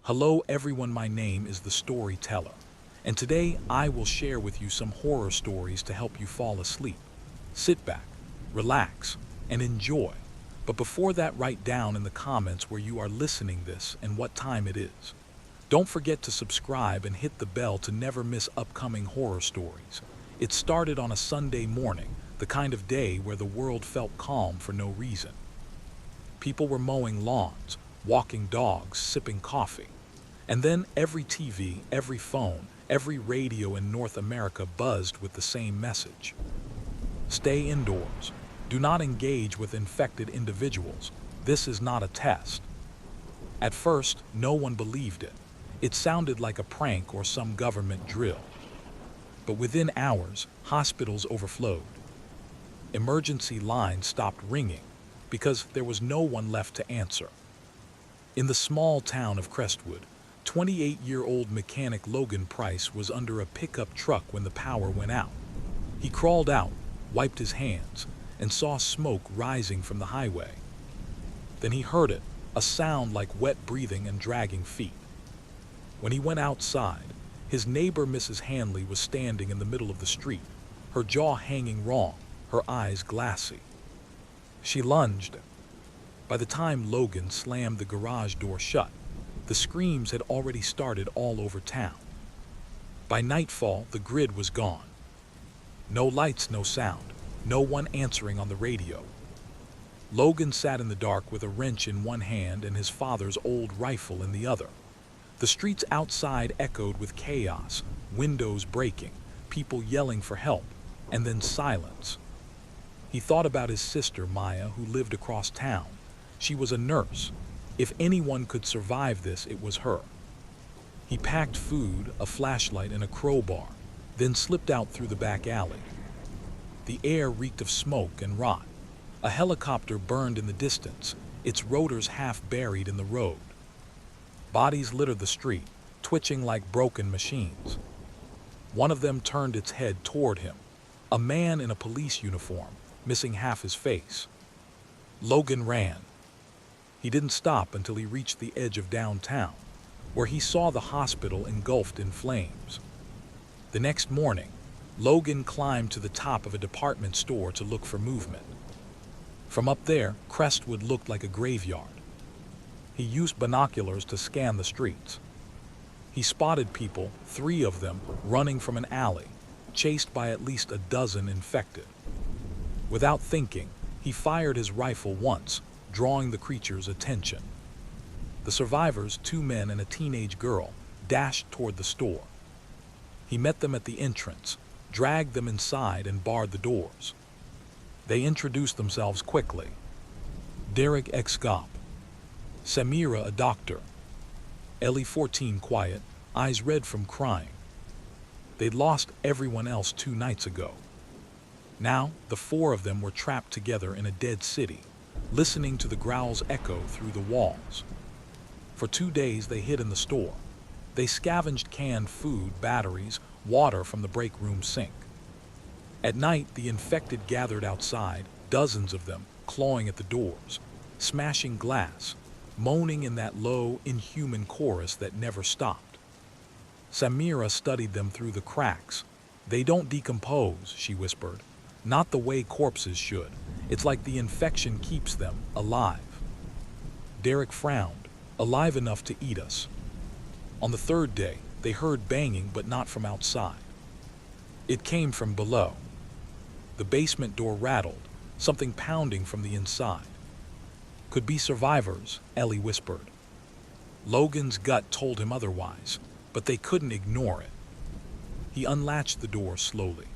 Hello everyone, my name is the Storyteller, and today I will share with you some horror stories to help you fall asleep. Sit back, relax, and enjoy. But before that, write down in the comments where you are listening this and what time it is. Don't forget to subscribe and hit the bell to never miss upcoming horror stories. It started on a Sunday morning, the kind of day where the world felt calm for no reason. People were mowing lawns, walking dogs, sipping coffee. And then every TV, every phone, every radio in North America buzzed with the same message. Stay indoors. Do not engage with infected individuals. This is not a test. At first, no one believed it. It sounded like a prank or some government drill. But within hours, hospitals overflowed. Emergency lines stopped ringing because there was no one left to answer. In the small town of Crestwood, 28-year-old mechanic Logan Price was under a pickup truck when the power went out. He crawled out, wiped his hands, and saw smoke rising from the highway. Then he heard it, a sound like wet breathing and dragging feet. When he went outside, his neighbor Mrs. Hanley was standing in the middle of the street, her jaw hanging wrong, her eyes glassy. She lunged. By the time Logan slammed the garage door shut, the screams had already started all over town. By nightfall, the grid was gone. No lights, no sound, no one answering on the radio. Logan sat in the dark with a wrench in one hand and his father's old rifle in the other. The streets outside echoed with chaos, windows breaking, people yelling for help, and then silence. He thought about his sister Maya, who lived across town. She was a nurse. If anyone could survive this, it was her. He packed food, a flashlight, and a crowbar, then slipped out through the back alley. The air reeked of smoke and rot. A helicopter burned in the distance, its rotors half buried in the road. Bodies littered the street, twitching like broken machines. One of them turned its head toward him, a man in a police uniform, missing half his face. Logan ran. He didn't stop until he reached the edge of downtown, where he saw the hospital engulfed in flames. The next morning, Logan climbed to the top of a department store to look for movement. From up there, Crestwood looked like a graveyard. He used binoculars to scan the streets. He spotted people, 3 of them, running from an alley, chased by at least a dozen infected. Without thinking, he fired his rifle once, drawing the creature's attention. The survivors, 2 men and a teenage girl, dashed toward the store. He met them at the entrance, dragged them inside, and barred the doors. They introduced themselves quickly. Derek, ex-cop. Samira, a doctor. Ellie, 14, quiet, eyes red from crying. They'd lost everyone else 2 nights ago. Now, the 4 of them were trapped together in a dead city, listening to the growls echo through the walls. For 2 days, they hid in the store. They scavenged canned food, batteries, water from the break room sink. At night, the infected gathered outside, dozens of them, clawing at the doors, smashing glass, moaning in that low, inhuman chorus that never stopped. Samira studied them through the cracks. "They don't decompose," she whispered. "Not the way corpses should. It's like the infection keeps them alive." Derek frowned. "Alive enough to eat us." On the 3rd day, they heard banging, but not from outside. It came from below. The basement door rattled, something pounding from the inside. "Could be survivors," Ellie whispered. Logan's gut told him otherwise, but they couldn't ignore it. He unlatched the door slowly.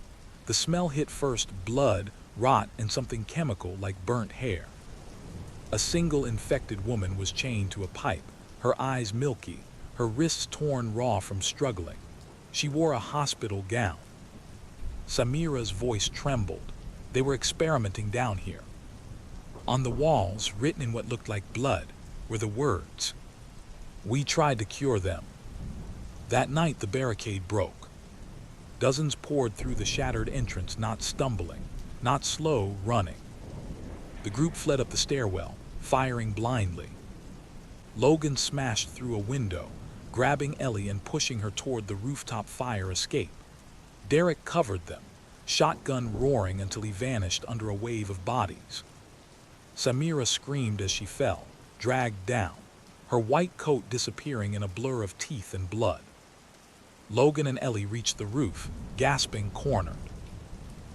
The smell hit first blood, rot, and something chemical like burnt hair. A single infected woman was chained to a pipe, her eyes milky, her wrists torn raw from struggling. She wore a hospital gown. Samira's voice trembled. They were experimenting down here. On the walls, written in what looked like blood, were the words, "We tried to cure them." That night, the barricade broke. Dozens poured through the shattered entrance, not stumbling, not slow, running. The group fled up the stairwell, firing blindly. Logan smashed through a window, grabbing Ellie and pushing her toward the rooftop fire escape. Derek covered them, shotgun roaring until he vanished under a wave of bodies. Samira screamed as she fell, dragged down, her white coat disappearing in a blur of teeth and blood. Logan and Ellie reached the roof, gasping, cornered.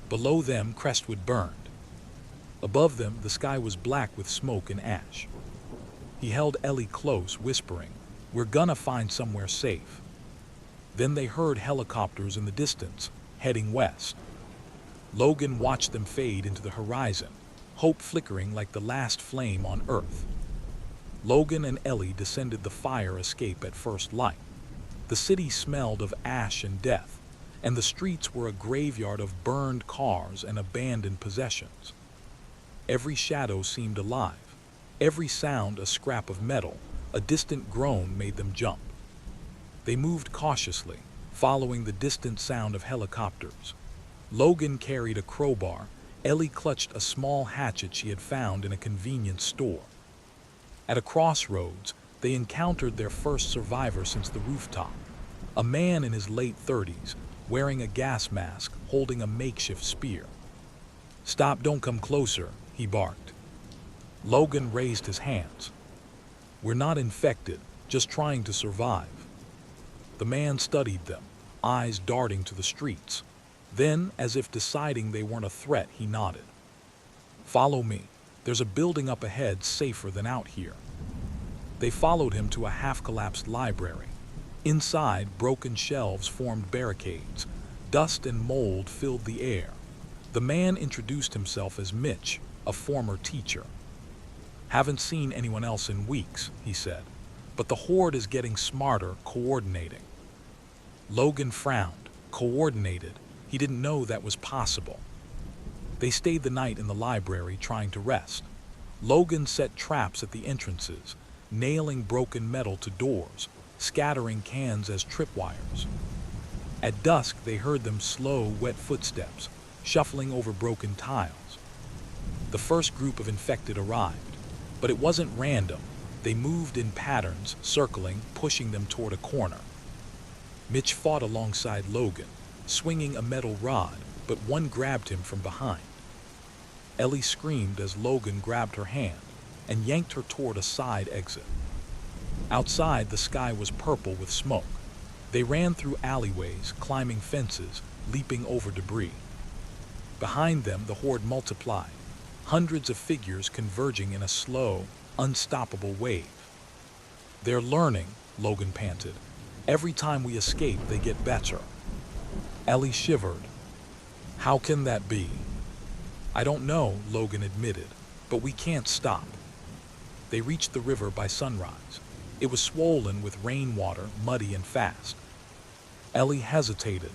Below them, Crestwood burned. Above them, the sky was black with smoke and ash. He held Ellie close, whispering, "We're gonna find somewhere safe." Then they heard helicopters in the distance, heading west. Logan watched them fade into the horizon, hope flickering like the last flame on Earth. Logan and Ellie descended the fire escape at first light. The city smelled of ash and death, and the streets were a graveyard of burned cars and abandoned possessions. Every shadow seemed alive, every sound a scrap of metal. A distant groan made them jump. They moved cautiously, following the distant sound of helicopters. Logan carried a crowbar, Ellie clutched a small hatchet she had found in a convenience store. At a crossroads, they encountered their first survivor since the rooftop, a man in his late 30s, wearing a gas mask, holding a makeshift spear. "Stop, don't come closer," he barked. Logan raised his hands. "We're not infected, just trying to survive." The man studied them, eyes darting to the streets. Then, as if deciding they weren't a threat, he nodded. "Follow me. There's a building up ahead safer than out here." They followed him to a half-collapsed library. Inside, broken shelves formed barricades. Dust and mold filled the air. The man introduced himself as Mitch, a former teacher. "Haven't seen anyone else in weeks," he said, "but the horde is getting smarter, coordinating." Logan frowned. Coordinated? He didn't know that was possible. They stayed the night in the library, trying to rest. Logan set traps at the entrances, nailing broken metal to doors, scattering cans as tripwires. At dusk, they heard them slow, wet footsteps, shuffling over broken tiles. The first group of infected arrived, but it wasn't random. They moved in patterns, circling, pushing them toward a corner. Mitch fought alongside Logan, swinging a metal rod, but one grabbed him from behind. Ellie screamed as Logan grabbed her hand and yanked her toward a side exit. Outside, the sky was purple with smoke. They ran through alleyways, climbing fences, leaping over debris. Behind them, the horde multiplied, hundreds of figures converging in a slow, unstoppable wave. "They're learning," Logan panted. "Every time we escape, they get better." Ellie shivered. "How can that be?" "I don't know," Logan admitted, "but we can't stop." They reached the river by sunrise. It was swollen with rainwater, muddy and fast. Ellie hesitated.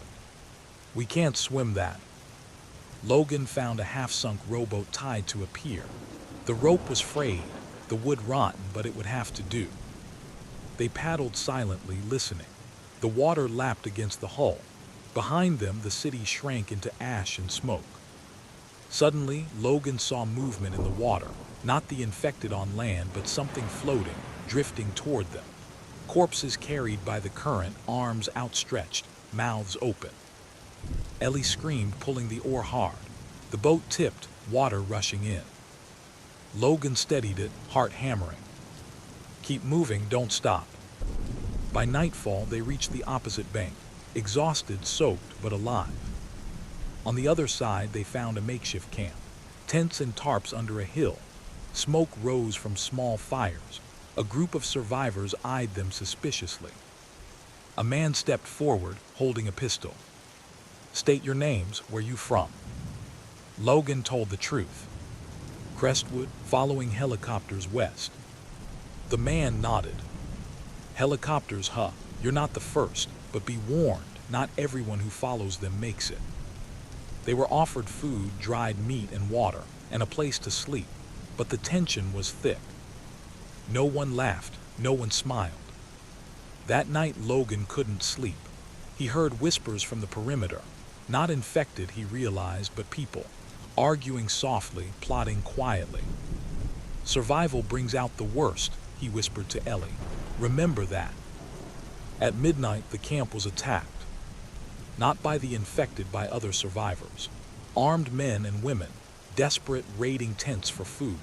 "We can't swim that." Logan found a half-sunk rowboat tied to a pier. The rope was frayed, the wood rotten, but it would have to do. They paddled silently, listening. The water lapped against the hull. Behind them, the city shrank into ash and smoke. Suddenly, Logan saw movement in the water, not the infected on land, but something floating, drifting toward them. Corpses carried by the current, arms outstretched, mouths open. Ellie screamed, pulling the oar hard. The boat tipped, water rushing in. Logan steadied it, heart hammering. "Keep moving, don't stop." By nightfall, they reached the opposite bank, exhausted, soaked, but alive. On the other side, they found a makeshift camp, tents and tarps under a hill. Smoke rose from small fires. A group of survivors eyed them suspiciously. A man stepped forward, holding a pistol. "State your names, where you from?" Logan told the truth. "Crestwood, following helicopters west." The man nodded. "Helicopters, huh? You're not the first, but be warned, not everyone who follows them makes it." They were offered food, dried meat and water, and a place to sleep, but the tension was thick. No one laughed, no one smiled. That night, Logan couldn't sleep. He heard whispers from the perimeter, not infected, he realized, but people, arguing softly, plotting quietly. Survival brings out the worst, he whispered to Ellie. Remember that. At midnight, the camp was attacked. Not by the infected, by other survivors. Armed men and women, desperate, raiding tents for food.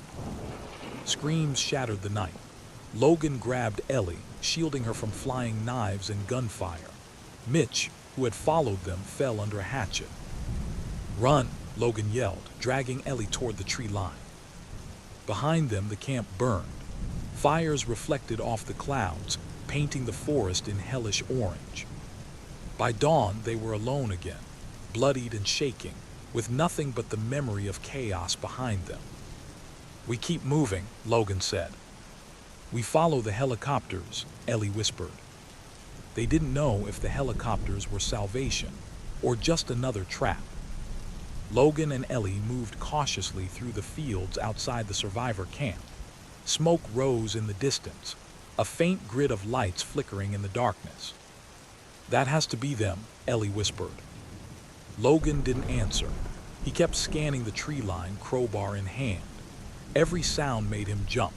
Screams shattered the night. Logan grabbed Ellie, shielding her from flying knives and gunfire. Mitch, who had followed them, fell under a hatchet. Run, Logan yelled, dragging Ellie toward the tree line. Behind them, the camp burned. Fires reflected off the clouds, painting the forest in hellish orange. By dawn, they were alone again, bloodied and shaking, with nothing but the memory of chaos behind them. We keep moving, Logan said. We follow the helicopters, Ellie whispered. They didn't know if the helicopters were salvation or just another trap. Logan and Ellie moved cautiously through the fields outside the survivor camp. Smoke rose in the distance, a faint grid of lights flickering in the darkness. That has to be them, Ellie whispered. Logan didn't answer. He kept scanning the tree line, crowbar in hand. Every sound made him jump.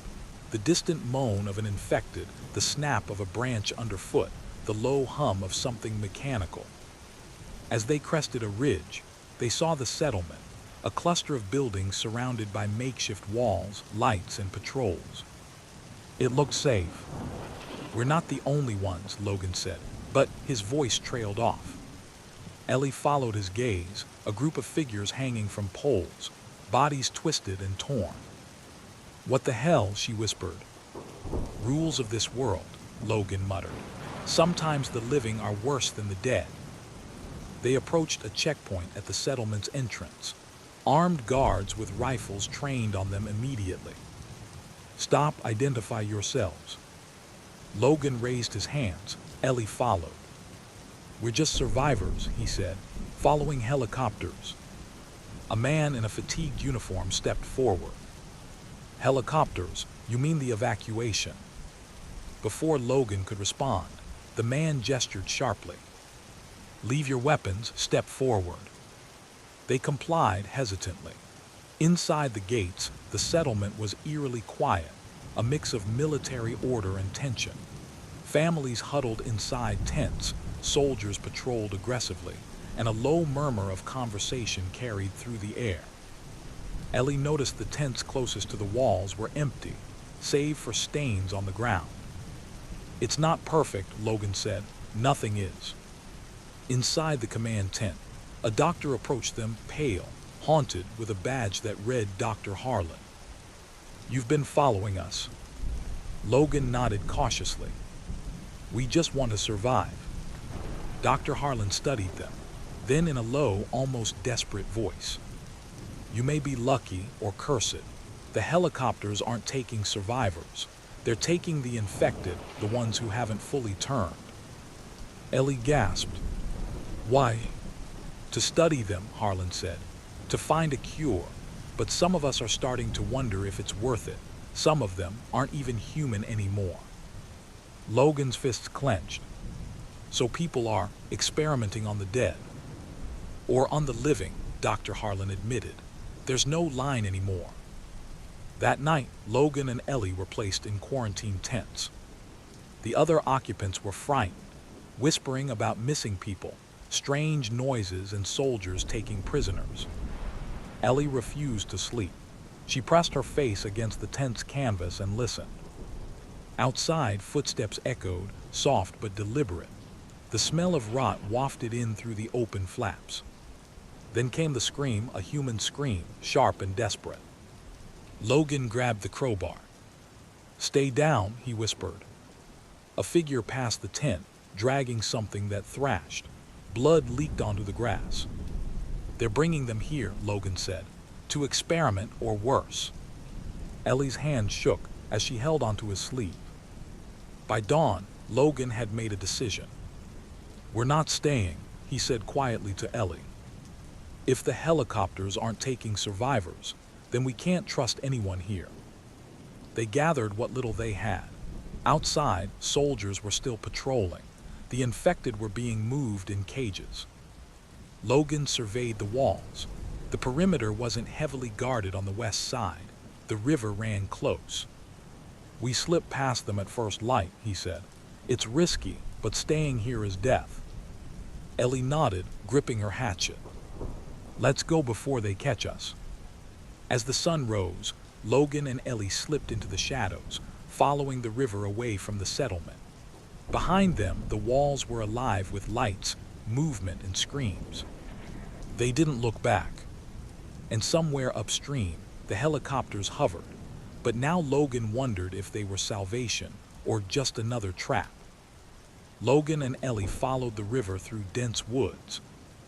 The distant moan of an infected, the snap of a branch underfoot, the low hum of something mechanical. As they crested a ridge, they saw the settlement, a cluster of buildings surrounded by makeshift walls, lights, and patrols. It looked safe. We're not the only ones, Logan said, but his voice trailed off. Ellie followed his gaze, a group of figures hanging from poles, bodies twisted and torn. What the hell, she whispered. Rules of this world, Logan muttered. Sometimes the living are worse than the dead. They approached a checkpoint at the settlement's entrance. Armed guards with rifles trained on them immediately. Stop, identify yourselves. Logan raised his hands. Ellie followed. We're just survivors, he said, following helicopters. A man in a fatigued uniform stepped forward. Helicopters, you mean the evacuation? Before Logan could respond, the man gestured sharply. Leave your weapons, step forward. They complied hesitantly. Inside the gates, the settlement was eerily quiet, a mix of military order and tension. Families huddled inside tents, soldiers patrolled aggressively, and a low murmur of conversation carried through the air. Ellie noticed the tents closest to the walls were empty, save for stains on the ground. It's not perfect, Logan said. Nothing is. Inside the command tent, a doctor approached them, pale, haunted, with a badge that read Dr. Harlan. You've been following us. Logan nodded cautiously. We just want to survive. Dr. Harlan studied them, then in a low, almost desperate voice. You may be lucky or cursed. The helicopters aren't taking survivors. They're taking the infected, the ones who haven't fully turned. Ellie gasped. Why? To study them, Harlan said. To find a cure. But some of us are starting to wonder if it's worth it. Some of them aren't even human anymore. Logan's fists clenched. So people are experimenting on the dead. Or on the living, Dr. Harlan admitted. There's no line anymore. That night, Logan and Ellie were placed in quarantine tents. The other occupants were frightened, whispering about missing people, strange noises, and soldiers taking prisoners. Ellie refused to sleep. She pressed her face against the tent's canvas and listened. Outside, footsteps echoed, soft but deliberate. The smell of rot wafted in through the open flaps. Then came the scream, a human scream, sharp and desperate. Logan grabbed the crowbar. Stay down, he whispered. A figure passed the tent, dragging something that thrashed. Blood leaked onto the grass. They're bringing them here, Logan said, to experiment or worse. Ellie's hand shook as she held onto his sleeve. By dawn, Logan had made a decision. We're not staying, he said quietly to Ellie. If the helicopters aren't taking survivors, then we can't trust anyone here. They gathered what little they had. Outside, soldiers were still patrolling. The infected were being moved in cages. Logan surveyed the walls. The perimeter wasn't heavily guarded on the west side. The river ran close. We slipped past them at first light, he said. It's risky, but staying here is death. Ellie nodded, gripping her hatchet. Let's go before they catch us. As the sun rose, Logan and Ellie slipped into the shadows, following the river away from the settlement. Behind them, the walls were alive with lights, movement, and screams. They didn't look back. And somewhere upstream, the helicopters hovered. But now Logan wondered if they were salvation or just another trap. Logan and Ellie followed the river through dense woods.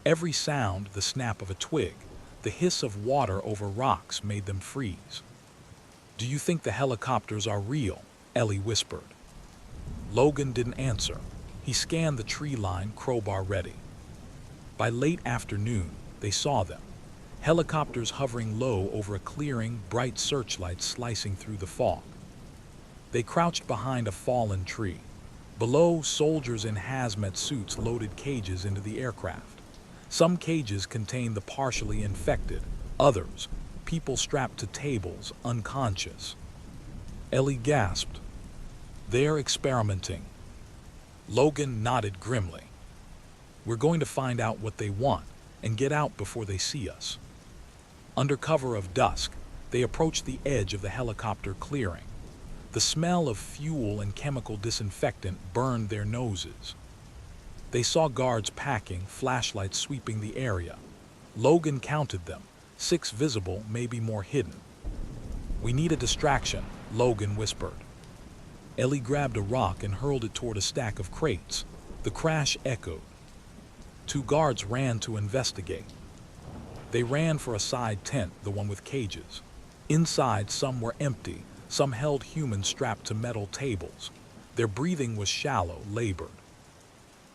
Every sound, the snap of a twig, the hiss of water over rocks made them freeze. Do you think the helicopters are real? Ellie whispered. Logan didn't answer. He scanned the tree line, crowbar ready. By late afternoon, they saw them. Helicopters hovering low over a clearing, bright searchlights slicing through the fog. They crouched behind a fallen tree. Below, soldiers in hazmat suits loaded cages into the aircraft. Some cages contained the partially infected, others, people strapped to tables, unconscious. Ellie gasped. They're experimenting. Logan nodded grimly. We're going to find out what they want and get out before they see us. Under cover of dusk, they approached the edge of the helicopter clearing. The smell of fuel and chemical disinfectant burned their noses. They saw guards packing, flashlights sweeping the area. Logan counted them, 6 visible, maybe more hidden. We need a distraction, Logan whispered. Ellie grabbed a rock and hurled it toward a stack of crates. The crash echoed. 2 guards ran to investigate. They ran for a side tent, the one with cages. Inside, some were empty, some held humans strapped to metal tables. Their breathing was shallow, labored.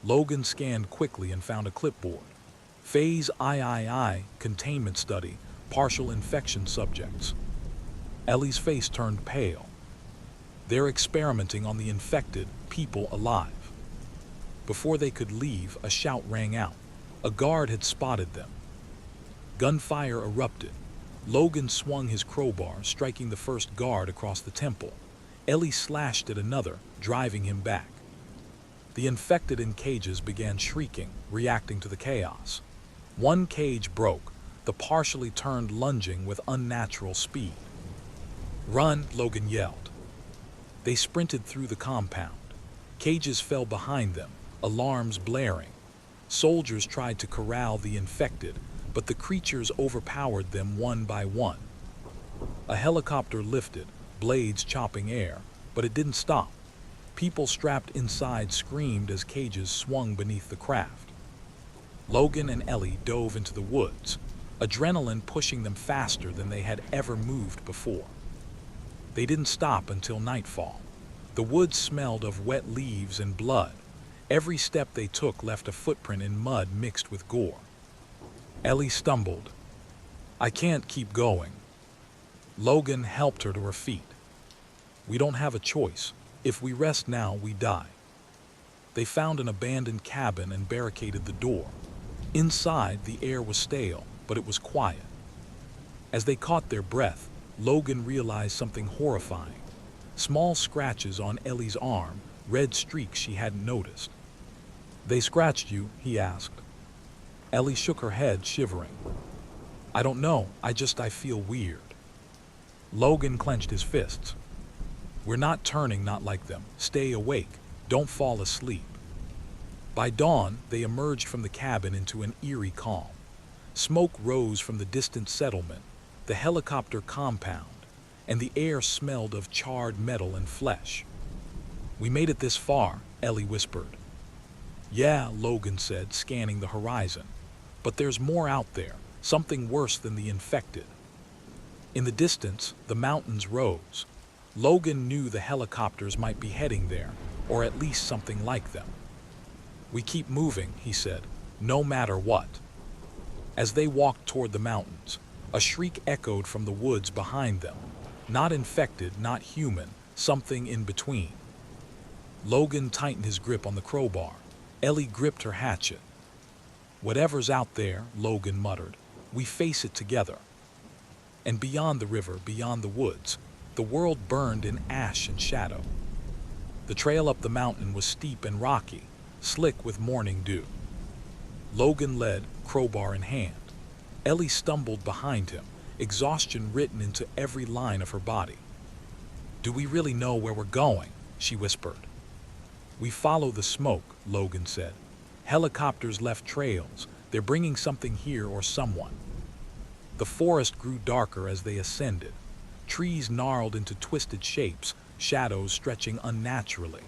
Logan scanned quickly and found a clipboard. Phase III, containment study, partial infection subjects. Ellie's face turned pale. They're experimenting on the infected, people alive. Before they could leave, a shout rang out. A guard had spotted them. Gunfire erupted. Logan swung his crowbar, striking the first guard across the temple. Ellie slashed at another, driving him back. The infected in cages began shrieking, reacting to the chaos. One cage broke, the partially turned lunging with unnatural speed. Run, Logan yelled. They sprinted through the compound. Cages fell behind them, alarms blaring. Soldiers tried to corral the infected, but the creatures overpowered them one by one. A helicopter lifted, blades chopping air, but it didn't stop. People strapped inside screamed as cages swung beneath the craft. Logan and Ellie dove into the woods, adrenaline pushing them faster than they had ever moved before. They didn't stop until nightfall. The woods smelled of wet leaves and blood. Every step they took left a footprint in mud mixed with gore. Ellie stumbled. I can't keep going. Logan helped her to her feet. We don't have a choice. If we rest now, we die. They found an abandoned cabin and barricaded the door. Inside, the air was stale, but it was quiet. As they caught their breath, Logan realized something horrifying. Small scratches on Ellie's arm, red streaks she hadn't noticed. They scratched you? He asked. Ellie shook her head, shivering. I don't know, I feel weird. Logan clenched his fists. We're not turning, not like them. Stay awake. Don't fall asleep. By dawn, they emerged from the cabin into an eerie calm. Smoke rose from the distant settlement, the helicopter compound, and the air smelled of charred metal and flesh. We made it this far, Ellie whispered. Yeah, Logan said, scanning the horizon. But there's more out there, something worse than the infected. In the distance, the mountains rose. Logan knew the helicopters might be heading there, or at least something like them. We keep moving, he said, no matter what. As they walked toward the mountains, a shriek echoed from the woods behind them. Not infected, not human, something in between. Logan tightened his grip on the crowbar. Ellie gripped her hatchet. Whatever's out there, Logan muttered, we face it together. And beyond the river, beyond the woods, The world burned in ash and shadow. The trail up the mountain was steep and rocky, slick with morning dew. Logan led, crowbar in hand. Ellie stumbled behind him, exhaustion written into every line of her body. "Do we really know where we're going?" she whispered. "We follow the smoke," Logan said. "Helicopters left trails. They're bringing something here or someone." The forest grew darker as they ascended. Trees gnarled into twisted shapes, shadows stretching unnaturally.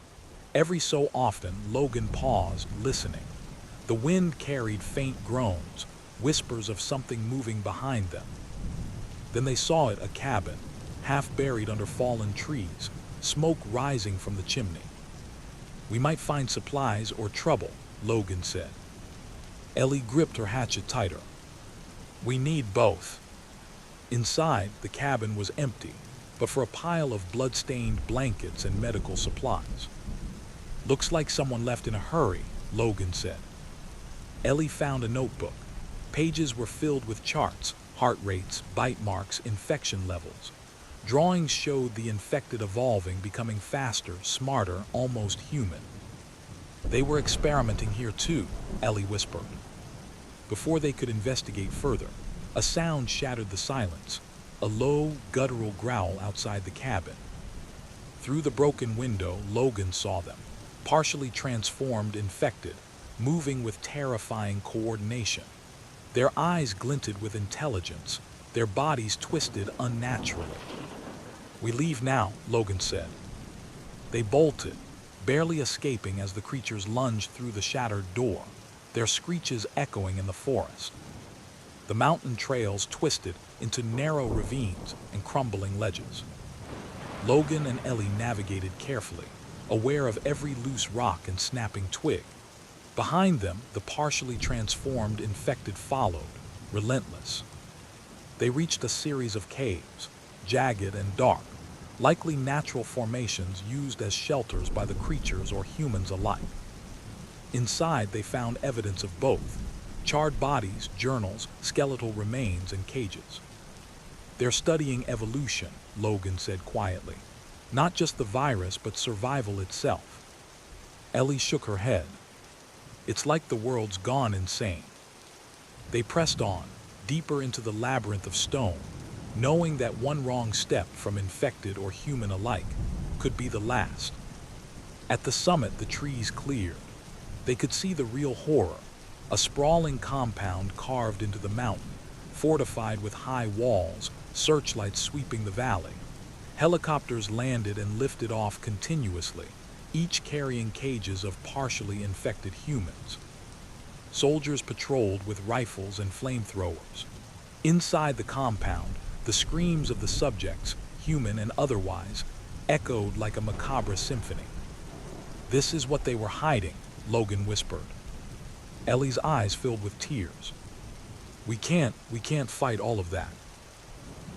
Every so often, Logan paused, listening. The wind carried faint groans, whispers of something moving behind them. Then they saw it, a cabin, half buried under fallen trees, smoke rising from the chimney. "We might find supplies or trouble," Logan said. Ellie gripped her hatchet tighter. "We need both." Inside, the cabin was empty, but for a pile of blood-stained blankets and medical supplies. "Looks like someone left in a hurry," Logan said. Ellie found a notebook. Pages were filled with charts, heart rates, bite marks, infection levels. Drawings showed the infected evolving, becoming faster, smarter, almost human. "They were experimenting here too," Ellie whispered. Before they could investigate further, a sound shattered the silence, a low, guttural growl outside the cabin. Through the broken window, Logan saw them, partially transformed, infected, moving with terrifying coordination. Their eyes glinted with intelligence, their bodies twisted unnaturally. "We leave now," Logan said. They bolted, barely escaping as the creatures lunged through the shattered door, their screeches echoing in the forest. The mountain trails twisted into narrow ravines and crumbling ledges. Logan and Ellie navigated carefully, aware of every loose rock and snapping twig. Behind them, the partially transformed infected followed, relentless. They reached a series of caves, jagged and dark, likely natural formations used as shelters by the creatures or humans alike. Inside, they found evidence of both: charred bodies, journals, skeletal remains, and cages. "They're studying evolution," Logan said quietly. "Not just the virus, but survival itself." Ellie shook her head. "It's like the world's gone insane." They pressed on, deeper into the labyrinth of stone, knowing that one wrong step, from infected or human alike, could be the last. At the summit, the trees cleared. They could see the real horror: a sprawling compound carved into the mountain, fortified with high walls, searchlights sweeping the valley. Helicopters landed and lifted off continuously, each carrying cages of partially infected humans. Soldiers patrolled with rifles and flamethrowers. Inside the compound, the screams of the subjects, human and otherwise, echoed like a macabre symphony. "This is what they were hiding," Logan whispered. Ellie's eyes filled with tears. We can't fight all of that."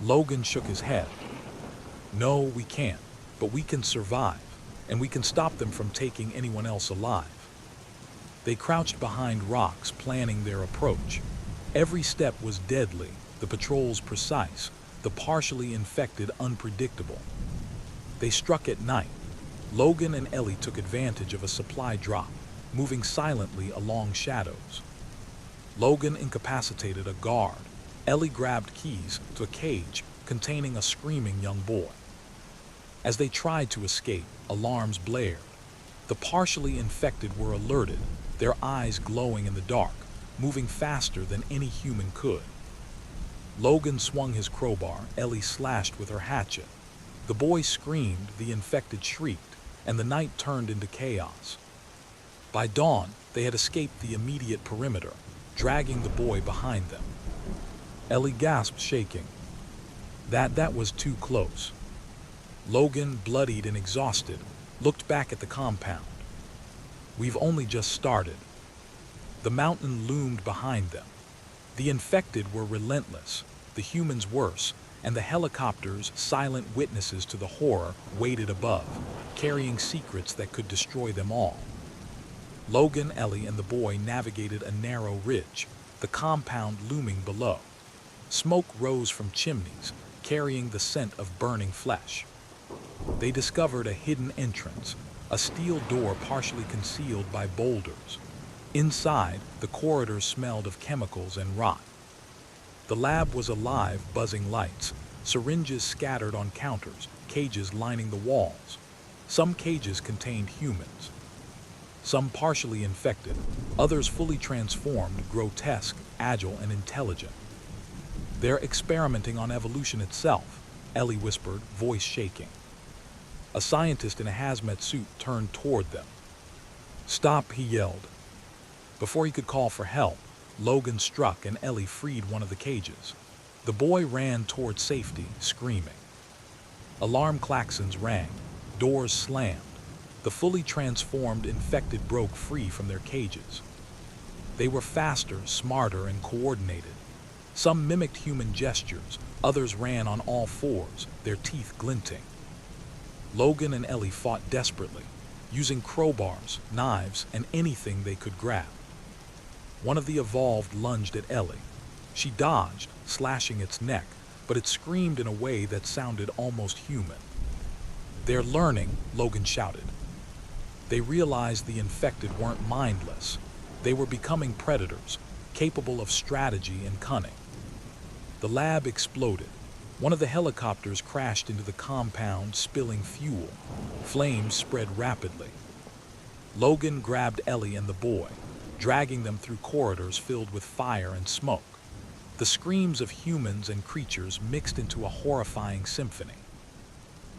Logan shook his head. "No, we can't, but we can survive, and we can stop them from taking anyone else alive." They crouched behind rocks, planning their approach. Every step was deadly, the patrols precise, the partially infected unpredictable. They struck at night. Logan and Ellie took advantage of a supply drop, moving silently along shadows. Logan incapacitated a guard. Ellie grabbed keys to a cage containing a screaming young boy. As they tried to escape, alarms blared. The partially infected were alerted, their eyes glowing in the dark, moving faster than any human could. Logan swung his crowbar, Ellie slashed with her hatchet. The boy screamed, the infected shrieked, and the night turned into chaos. By dawn, they had escaped the immediate perimeter, dragging the boy behind them. Ellie gasped, shaking. That was too close. Logan, bloodied and exhausted, looked back at the compound. "We've only just started." The mountain loomed behind them. The infected were relentless, the humans worse, and the helicopters, silent witnesses to the horror, waited above, carrying secrets that could destroy them all. Logan, Ellie, and the boy navigated a narrow ridge, the compound looming below. Smoke rose from chimneys, carrying the scent of burning flesh. They discovered a hidden entrance, a steel door partially concealed by boulders. Inside, the corridor smelled of chemicals and rot. The lab was alive, buzzing lights, syringes scattered on counters, cages lining the walls. Some cages contained humans, some partially infected, others fully transformed, grotesque, agile, and intelligent. "They're experimenting on evolution itself," Ellie whispered, voice shaking. A scientist in a hazmat suit turned toward them. "Stop," he yelled. Before he could call for help, Logan struck and Ellie freed one of the cages. The boy ran toward safety, screaming. Alarm klaxons rang, doors slammed. The fully transformed infected broke free from their cages. They were faster, smarter, and coordinated. Some mimicked human gestures, others ran on all fours, their teeth glinting. Logan and Ellie fought desperately, using crowbars, knives, and anything they could grab. One of the evolved lunged at Ellie. She dodged, slashing its neck, but it screamed in a way that sounded almost human. "They're learning," Logan shouted. They realized the infected weren't mindless. They were becoming predators, capable of strategy and cunning. The lab exploded. One of the helicopters crashed into the compound, spilling fuel. Flames spread rapidly. Logan grabbed Ellie and the boy, dragging them through corridors filled with fire and smoke. The screams of humans and creatures mixed into a horrifying symphony.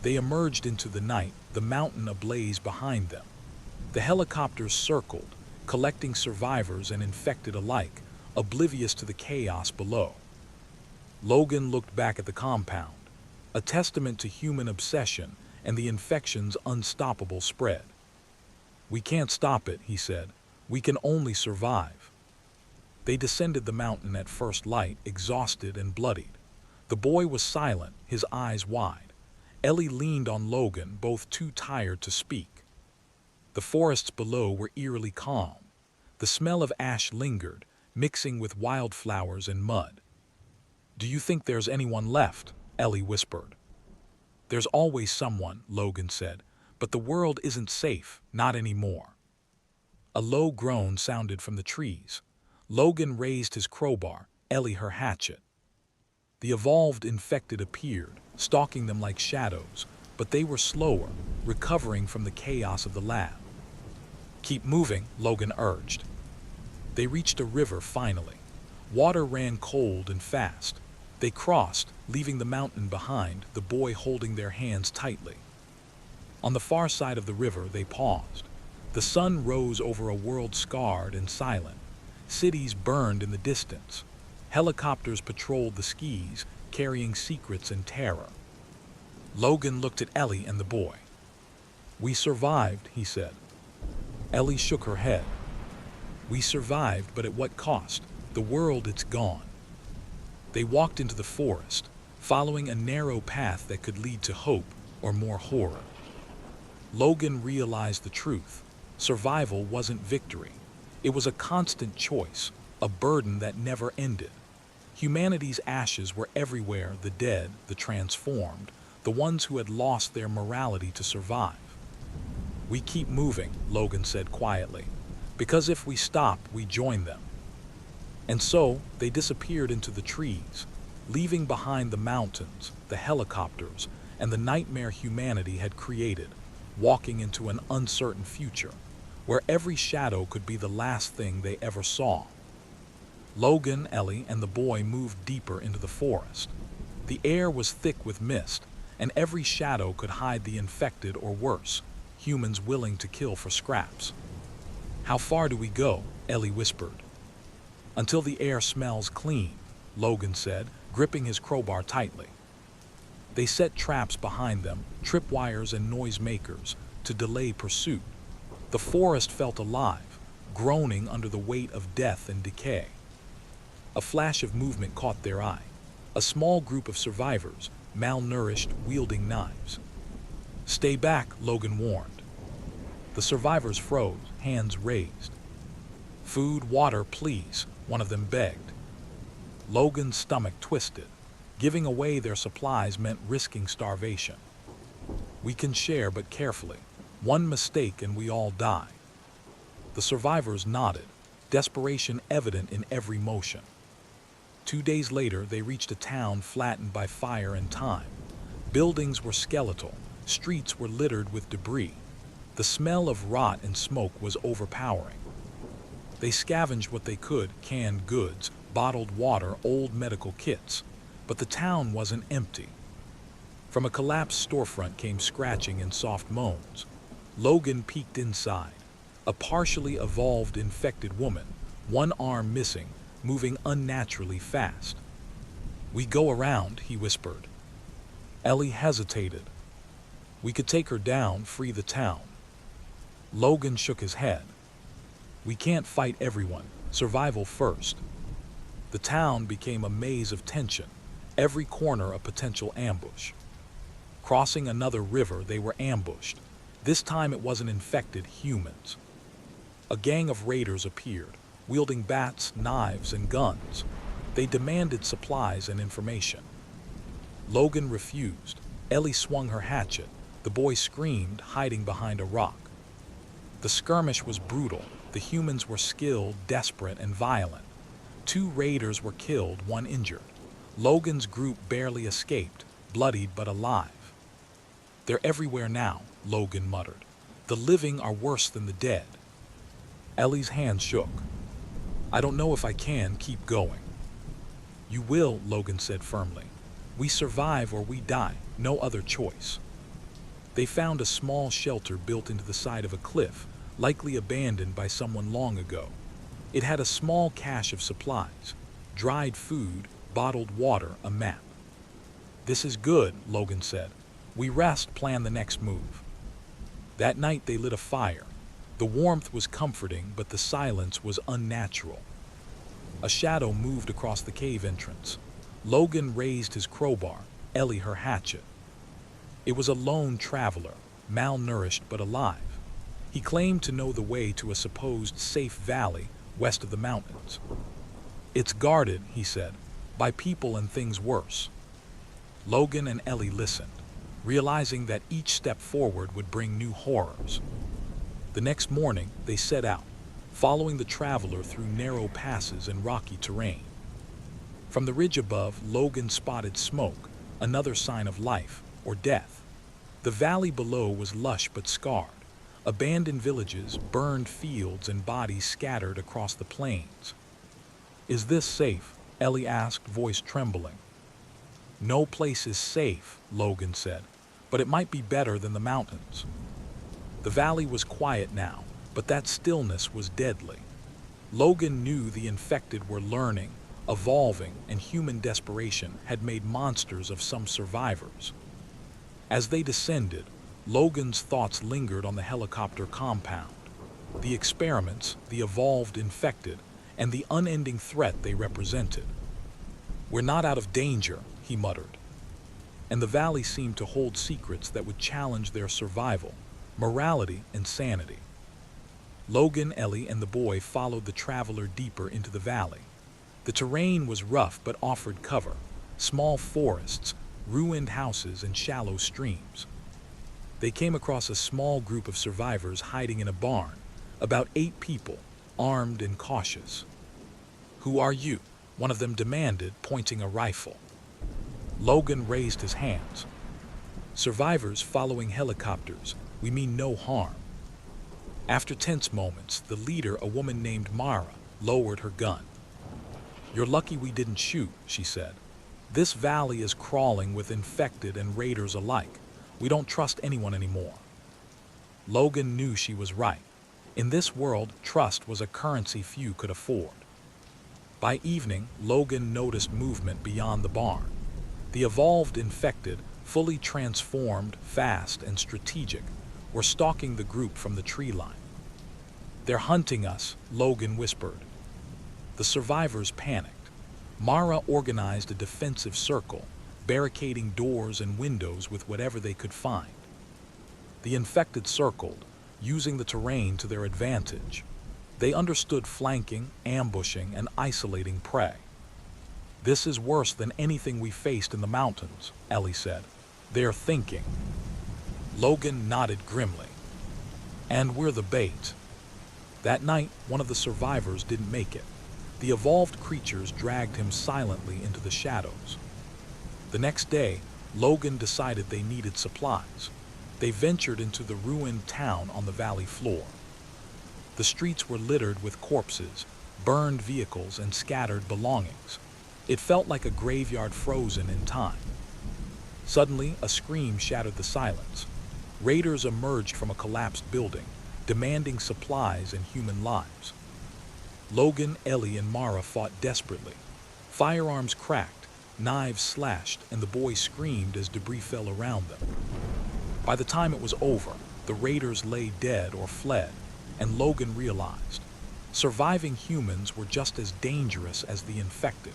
They emerged into the night, the mountain ablaze behind them. The helicopters circled, collecting survivors and infected alike, oblivious to the chaos below. Logan looked back at the compound, a testament to human obsession and the infection's unstoppable spread. "We can't stop it," he said. "We can only survive." They descended the mountain at first light, exhausted and bloodied. The boy was silent, his eyes wide. Ellie leaned on Logan, both too tired to speak. The forests below were eerily calm. The smell of ash lingered, mixing with wildflowers and mud. "Do you think there's anyone left?" Ellie whispered. "There's always someone," Logan said, "but the world isn't safe, not anymore." A low groan sounded from the trees. Logan raised his crowbar, Ellie her hatchet. The evolved infected appeared, stalking them like shadows, but they were slower, recovering from the chaos of the lab. "Keep moving," Logan urged. They reached a river finally. Water ran cold and fast. They crossed, leaving the mountain behind, the boy holding their hands tightly. On the far side of the river, they paused. The sun rose over a world scarred and silent. Cities burned in the distance. Helicopters patrolled the skies, carrying secrets and terror. Logan looked at Ellie and the boy. "We survived," he said. Ellie shook her head. "We survived, but at what cost? The world, it's gone." They walked into the forest, following a narrow path that could lead to hope or more horror. Logan realized the truth. Survival wasn't victory. It was a constant choice, a burden that never ended. Humanity's ashes were everywhere, the dead, the transformed, the ones who had lost their morality to survive. "We keep moving," Logan said quietly, "because if we stop, we join them." And so, they disappeared into the trees, leaving behind the mountains, the helicopters, and the nightmare humanity had created, walking into an uncertain future, where every shadow could be the last thing they ever saw. Logan, Ellie, and the boy moved deeper into the forest. The air was thick with mist, and every shadow could hide the infected or worse, humans willing to kill for scraps. "How far do we go?" Ellie whispered. "Until the air smells clean," Logan said, gripping his crowbar tightly. They set traps behind them, tripwires and noisemakers, to delay pursuit. The forest felt alive, groaning under the weight of death and decay. A flash of movement caught their eye. A small group of survivors, malnourished, wielding knives. "Stay back," Logan warned. The survivors froze, hands raised. "Food, water, please," one of them begged. Logan's stomach twisted. Giving away their supplies meant risking starvation. We can share, but carefully. One mistake and we all die. The survivors nodded, desperation evident in every motion. 2 days later, they reached a town flattened by fire and time. Buildings were skeletal, streets were littered with debris. The smell of rot and smoke was overpowering. They scavenged what they could, canned goods, bottled water, old medical kits. But the town wasn't empty. From a collapsed storefront came scratching and soft moans. Logan peeked inside. A partially evolved infected woman, one arm missing, moving unnaturally fast. "We go around," he whispered. Ellie hesitated. "We could take her down, free the town." Logan shook his head. "We can't fight everyone. Survival first." The town became a maze of tension, every corner a potential ambush. Crossing another river, they were ambushed. This time it wasn't infected humans. A gang of raiders appeared, wielding bats, knives, and guns. They demanded supplies and information. Logan refused. Ellie swung her hatchet. The boy screamed, hiding behind a rock. The skirmish was brutal. The humans were skilled, desperate, and violent. 2 raiders were killed, 1 injured. Logan's group barely escaped, bloodied but alive. "They're everywhere now," Logan muttered. "The living are worse than the dead." Ellie's hand shook. "I don't know if I can keep going." "You will," Logan said firmly. "We survive or we die, no other choice." They found a small shelter built into the side of a cliff, likely abandoned by someone long ago. It had a small cache of supplies, dried food, bottled water, a map. "This is good," Logan said. "We rest, plan the next move." That night they lit a fire. The warmth was comforting, but the silence was unnatural. A shadow moved across the cave entrance. Logan raised his crowbar, Ellie her hatchet. It was a lone traveler, malnourished but alive. He claimed to know the way to a supposed safe valley west of the mountains. "It's guarded," he said, "by people and things worse." Logan and Ellie listened, realizing that each step forward would bring new horrors. The next morning, they set out, following the traveler through narrow passes and rocky terrain. From the ridge above, Logan spotted smoke, another sign of life or death. The valley below was lush but scarred. Abandoned villages, burned fields, and bodies scattered across the plains. "Is this safe?" Ellie asked, voice trembling. "No place is safe," Logan said, "but it might be better than the mountains." The valley was quiet now, but that stillness was deadly. Logan knew the infected were learning, evolving, and human desperation had made monsters of some survivors. As they descended, Logan's thoughts lingered on the helicopter compound, the experiments, the evolved infected, and the unending threat they represented. "We're not out of danger," he muttered. And the valley seemed to hold secrets that would challenge their survival, morality, and sanity. Logan, Ellie, and the boy followed the traveler deeper into the valley. The terrain was rough but offered cover, small forests, ruined houses, and shallow streams. They came across a small group of survivors hiding in a barn, about 8 people, armed and cautious. "Who are you?" one of them demanded, pointing a rifle. Logan raised his hands. "Survivors following helicopters. We mean no harm." After tense moments, the leader, a woman named Mara, lowered her gun. "You're lucky we didn't shoot," she said. "This valley is crawling with infected and raiders alike. We don't trust anyone anymore." Logan knew she was right. In this world, trust was a currency few could afford. By evening, Logan noticed movement beyond the barn. The evolved infected, fully transformed, fast, and strategic, were stalking the group from the tree line. "They're hunting us," Logan whispered. The survivors panicked. Mara organized a defensive circle, barricading doors and windows with whatever they could find. The infected circled, using the terrain to their advantage. They understood flanking, ambushing, and isolating prey. This is worse than anything we faced in the mountains, Ellie said. They're thinking. Logan nodded grimly. And we're the bait. That night, one of the survivors didn't make it. The evolved creatures dragged him silently into the shadows. The next day, Logan decided they needed supplies. They ventured into the ruined town on the valley floor. The streets were littered with corpses, burned vehicles, and scattered belongings. It felt like a graveyard frozen in time. Suddenly, a scream shattered the silence. Raiders emerged from a collapsed building, demanding supplies and human lives. Logan, Ellie, and Mara fought desperately. Firearms cracked, knives slashed, and the boys screamed as debris fell around them. By the time it was over, the raiders lay dead or fled, and Logan realized surviving humans were just as dangerous as the infected.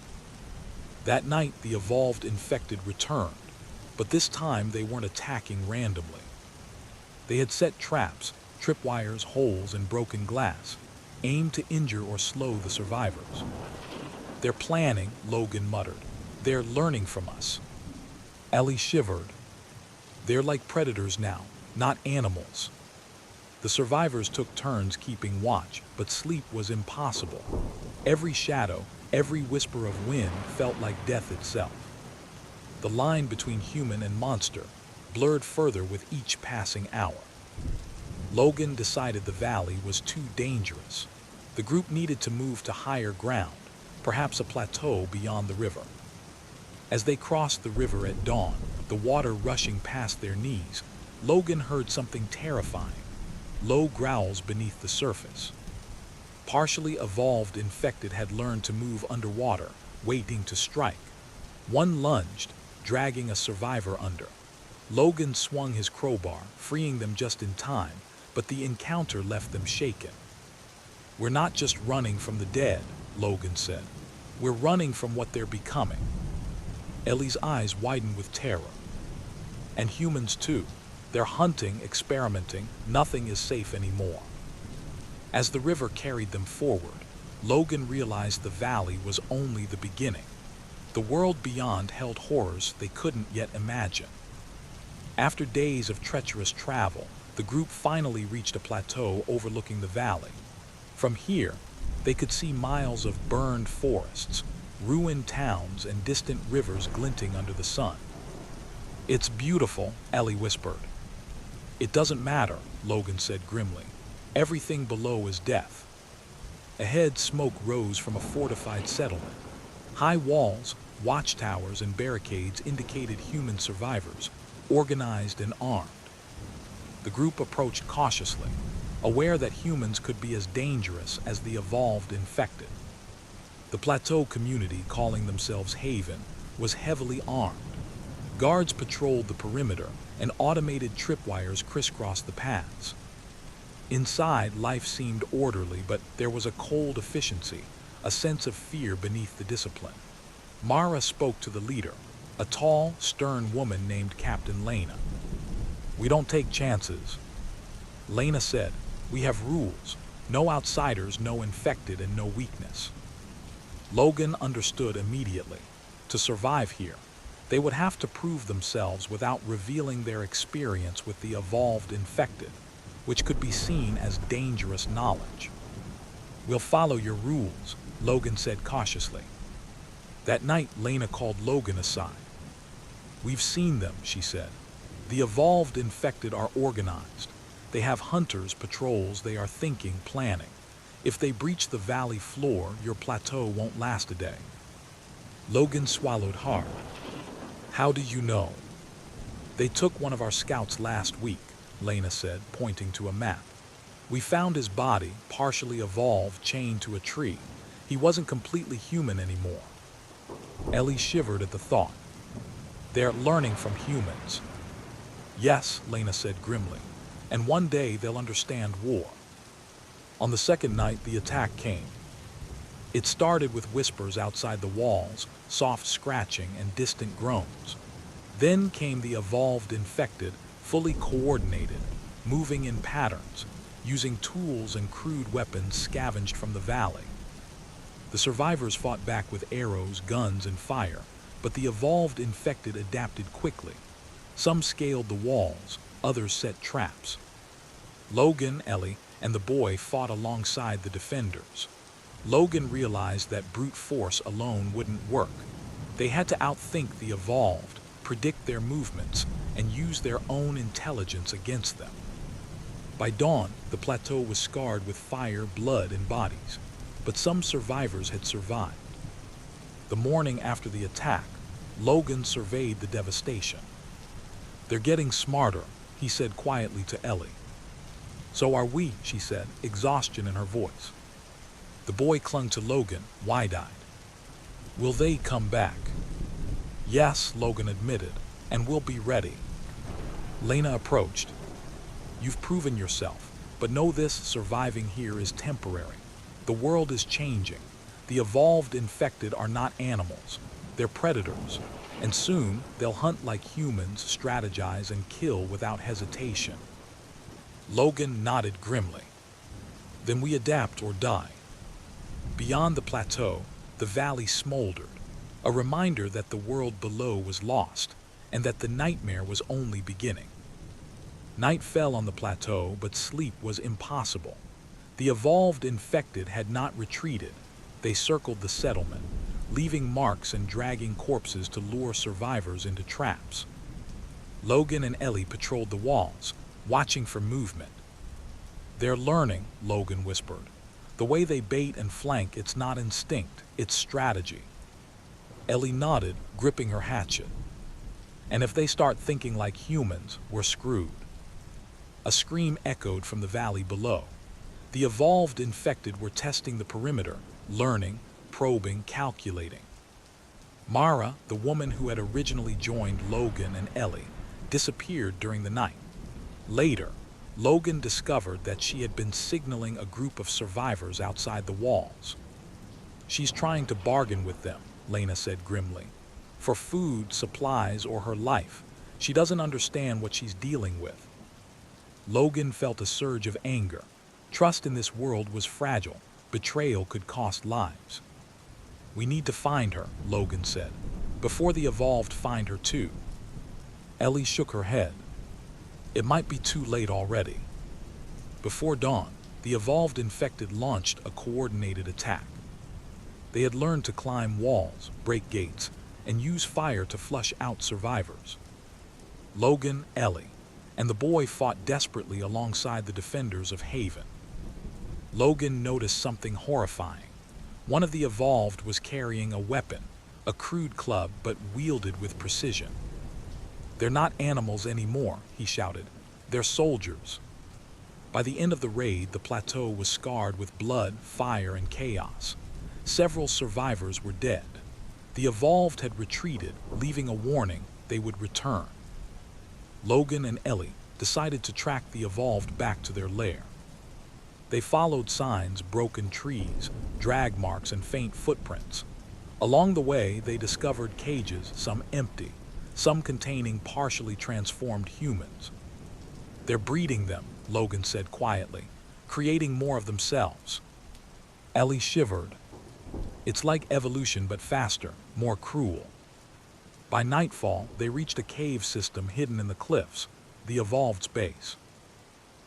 That night, the evolved infected returned, but this time they weren't attacking randomly. They had set traps, tripwires, holes, and broken glass, aimed to injure or slow the survivors. They're planning, Logan muttered. They're learning from us. Ellie shivered. They're like predators now, not animals. The survivors took turns keeping watch, but sleep was impossible. Every shadow, every whisper of wind felt like death itself. The line between human and monster blurred further with each passing hour. Logan decided the valley was too dangerous. The group needed to move to higher ground, perhaps a plateau beyond the river. As they crossed the river at dawn, the water rushing past their knees, Logan heard something terrifying, low growls beneath the surface. Partially evolved infected had learned to move underwater, waiting to strike. One lunged, dragging a survivor under. Logan swung his crowbar, freeing them just in time, but the encounter left them shaken. We're not just running from the dead, Logan said. We're running from what they're becoming. Ellie's eyes widened with terror. And humans too. They're hunting, experimenting. Nothing is safe anymore. As the river carried them forward, Logan realized the valley was only the beginning. The world beyond held horrors they couldn't yet imagine. After days of treacherous travel, the group finally reached a plateau overlooking the valley. From here, they could see miles of burned forests, ruined towns, and distant rivers glinting under the sun. It's beautiful, Ellie whispered. It doesn't matter, Logan said grimly. Everything below is death. Ahead, smoke rose from a fortified settlement. High walls, watchtowers, and barricades indicated human survivors, organized and armed. The group approached cautiously, aware that humans could be as dangerous as the evolved infected. The plateau community, calling themselves Haven, was heavily armed. Guards patrolled the perimeter, and automated tripwires crisscrossed the paths. Inside, life seemed orderly, but there was a cold efficiency, a sense of fear beneath the discipline. Mara spoke to the leader, a tall, stern woman named Captain Lena. We don't take chances. Lena said, we have rules. No outsiders, no infected, and no weakness. Logan understood immediately. To survive here, they would have to prove themselves without revealing their experience with the evolved infected, which could be seen as dangerous knowledge. We'll follow your rules, Logan said cautiously. That night, Lena called Logan aside. We've seen them, she said. The evolved infected are organized. They have hunters, patrols, they are thinking, planning. If they breach the valley floor, your plateau won't last a day. Logan swallowed hard. How do you know? They took one of our scouts last week, Lena said, pointing to a map. We found his body, partially evolved, chained to a tree. He wasn't completely human anymore. Ellie shivered at the thought. They're learning from humans. Yes, Lena said grimly, and one day they'll understand war. On the second night, the attack came. It started with whispers outside the walls, soft scratching and distant groans. Then came the evolved infected, fully coordinated, moving in patterns, using tools and crude weapons scavenged from the valley. The survivors fought back with arrows, guns, and fire, but the evolved infected adapted quickly. Some scaled the walls, others set traps. Logan, Ellie, and the boy fought alongside the defenders. Logan realized that brute force alone wouldn't work. They had to outthink the evolved, predict their movements, and use their own intelligence against them. By dawn, the plateau was scarred with fire, blood, and bodies, but some survivors had survived. The morning after the attack, Logan surveyed the devastation. "They're getting smarter," he said quietly to Ellie. "So are we," she said, exhaustion in her voice. The boy clung to Logan, wide-eyed. "Will they come back?" "Yes," Logan admitted, "and we'll be ready." Lena approached. "You've proven yourself, but know this: surviving here is temporary. The world is changing. The evolved infected are not animals. They're predators, and soon they'll hunt like humans, strategize, and kill without hesitation." Logan nodded grimly. "Then we adapt or die." Beyond the plateau, the valley smoldered, a reminder that the world below was lost and that the nightmare was only beginning. Night fell on the plateau, but sleep was impossible. The evolved infected had not retreated. They circled the settlement, leaving marks and dragging corpses to lure survivors into traps. Logan and Ellie patrolled the walls, watching for movement. "They're learning," Logan whispered. "The way they bait and flank, it's not instinct, it's strategy." Ellie nodded, gripping her hatchet. "And if they start thinking like humans, we're screwed." A scream echoed from the valley below. The evolved infected were testing the perimeter, learning, probing, calculating. Mara, the woman who had originally joined Logan and Ellie, disappeared during the night. Later, Logan discovered that she had been signaling a group of survivors outside the walls. "She's trying to bargain with them," Lena said grimly. "For food, supplies, or her life. She doesn't understand what she's dealing with." Logan felt a surge of anger. Trust in this world was fragile. Betrayal could cost lives. "We need to find her," Logan said, "before the evolved find her too." Ellie shook her head. "It might be too late already." Before dawn, the evolved infected launched a coordinated attack. They had learned to climb walls, break gates, and use fire to flush out survivors. Logan, Ellie, and the boy fought desperately alongside the defenders of Haven. Logan noticed something horrifying. One of the evolved was carrying a weapon, a crude club but wielded with precision. "They're not animals anymore," he shouted. "They're soldiers." By the end of the raid, the plateau was scarred with blood, fire, and chaos. Several survivors were dead. The evolved had retreated, leaving a warning they would return. Logan and Ellie decided to track the evolved back to their lair. They followed signs, broken trees, drag marks, and faint footprints. Along the way, they discovered cages, some empty, some containing partially transformed humans. "They're breeding them," Logan said quietly, "creating more of themselves." Ellie shivered. "It's like evolution but faster, more cruel." By nightfall, they reached a cave system hidden in the cliffs, the evolved's base.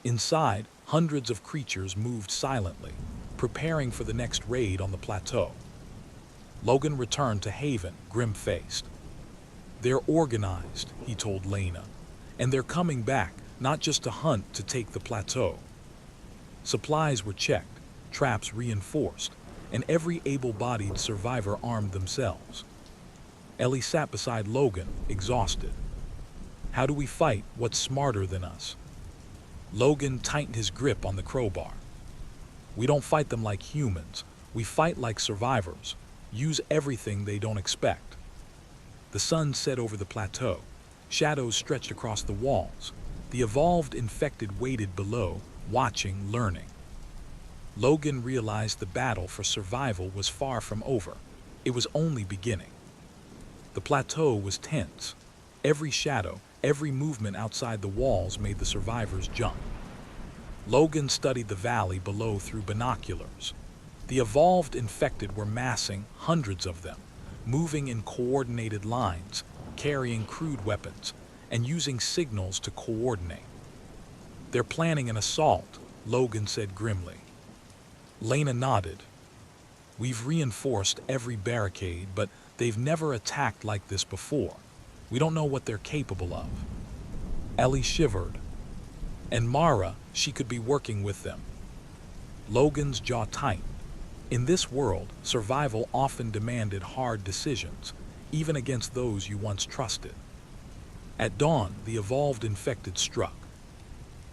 Inside, hundreds of creatures moved silently, preparing for the next raid on the plateau. Logan returned to Haven, grim-faced. "They're organized," he told Lena, "and they're coming back, not just to hunt, to take the plateau." Supplies were checked, traps reinforced, and every able-bodied survivor armed themselves. Ellie sat beside Logan, exhausted. "How do we fight? What's smarter than us?" Logan tightened his grip on the crowbar. "We don't fight them like humans. We fight like survivors. Use everything they don't expect." The sun set over the plateau. Shadows stretched across the walls. The evolved infected waited below, watching, learning. Logan realized the battle for survival was far from over. It was only beginning. The plateau was tense. Every shadow, every movement outside the walls made the survivors jump. Logan studied the valley below through binoculars. The evolved infected were massing, hundreds of them, moving in coordinated lines, carrying crude weapons, and using signals to coordinate. "They're planning an assault," Logan said grimly. Lena nodded. "We've reinforced every barricade, but they've never attacked like this before. We don't know what they're capable of." Ellie shivered. And Mara, she could be working with them. Logan's jaw tightened. In this world, survival often demanded hard decisions, even against those you once trusted. At dawn, the evolved infected struck.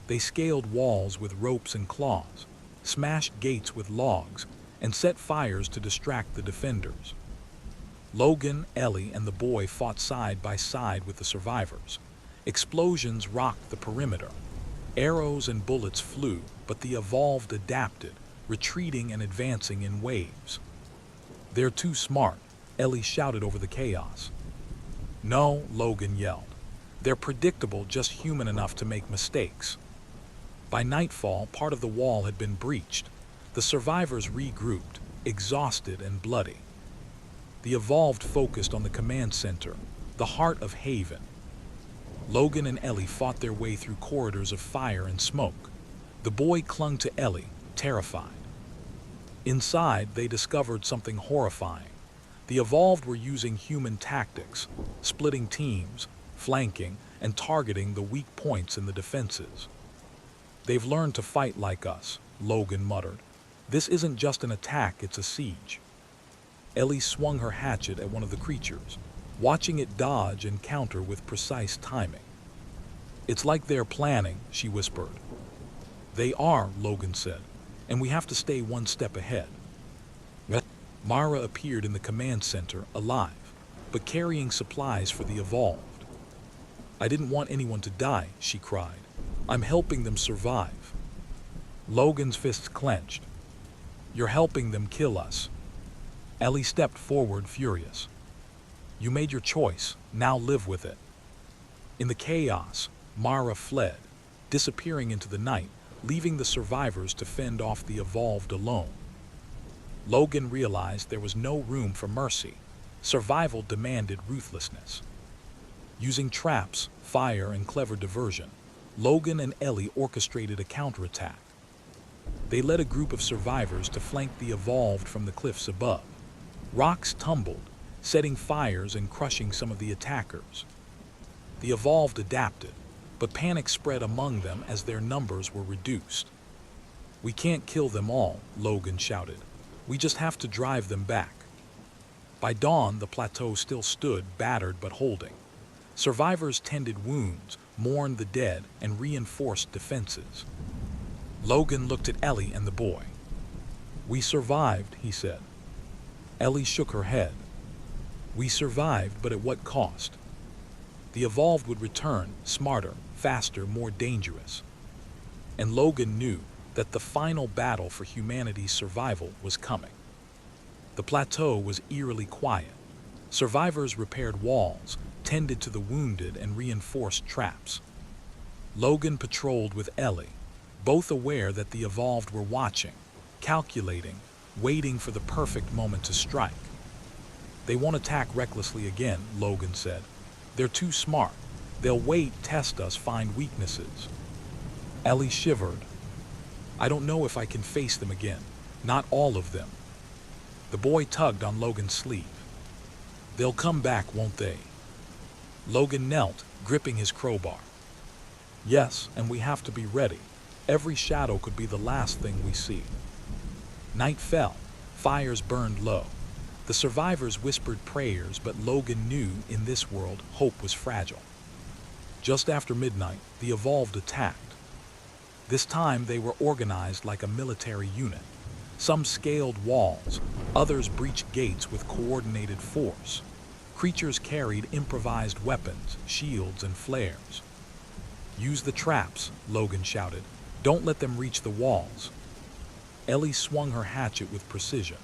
They scaled walls with ropes and claws, smashed gates with logs, and set fires to distract the defenders. Logan, Ellie, and the boy fought side by side with the survivors. Explosions rocked the perimeter. Arrows and bullets flew, but the evolved adapted, retreating and advancing in waves. "They're too smart," Ellie shouted over the chaos. "No," Logan yelled. "They're predictable, just human enough to make mistakes." By nightfall, part of the wall had been breached. The survivors regrouped, exhausted and bloody. The evolved focused on the command center, the heart of Haven. Logan and Ellie fought their way through corridors of fire and smoke. The boy clung to Ellie, terrified. Inside, they discovered something horrifying. The evolved were using human tactics, splitting teams, flanking, and targeting the weak points in the defenses. "They've learned to fight like us," Logan muttered. "This isn't just an attack, it's a siege." Ellie swung her hatchet at one of the creatures, watching it dodge and counter with precise timing. "It's like they're planning," she whispered. "They are," Logan said, "and we have to stay one step ahead." Mara appeared in the command center, alive, but carrying supplies for the evolved. "I didn't want anyone to die," she cried. "I'm helping them survive." Logan's fists clenched. "You're helping them kill us." Ellie stepped forward, furious. "You made your choice, now live with it." In the chaos, Mara fled, disappearing into the night, leaving the survivors to fend off the evolved alone. Logan realized there was no room for mercy. Survival demanded ruthlessness. Using traps, fire, and clever diversion, Logan and Ellie orchestrated a counterattack. They led a group of survivors to flank the evolved from the cliffs above. Rocks tumbled, setting fires and crushing some of the attackers. The evolved adapted, but panic spread among them as their numbers were reduced. "We can't kill them all," Logan shouted. "We just have to drive them back." By dawn, the plateau still stood, battered but holding. Survivors tended wounds, mourned the dead, and reinforced defenses. Logan looked at Ellie and the boy. "We survived," he said. Ellie shook her head. "We survived, but at what cost?" The evolved would return, smarter, faster, more dangerous. And Logan knew that the final battle for humanity's survival was coming. The plateau was eerily quiet. Survivors repaired walls, tended to the wounded, and reinforced traps. Logan patrolled with Ellie, both aware that the evolved were watching, calculating, waiting for the perfect moment to strike. "They won't attack recklessly again," Logan said. "They're too smart. They'll wait, test us, find weaknesses." Ellie shivered. "I don't know if I can face them again. Not all of them." The boy tugged on Logan's sleeve. "They'll come back, won't they?" Logan knelt, gripping his crowbar. "Yes, and we have to be ready. Every shadow could be the last thing we see." Night fell. Fires burned low. The survivors whispered prayers, but Logan knew in this world hope was fragile. Just after midnight, the evolved attacked. This time they were organized like a military unit. Some scaled walls, others breached gates with coordinated force. Creatures carried improvised weapons, shields, and flares. "Use the traps," Logan shouted. "Don't let them reach the walls." Ellie swung her hatchet with precision,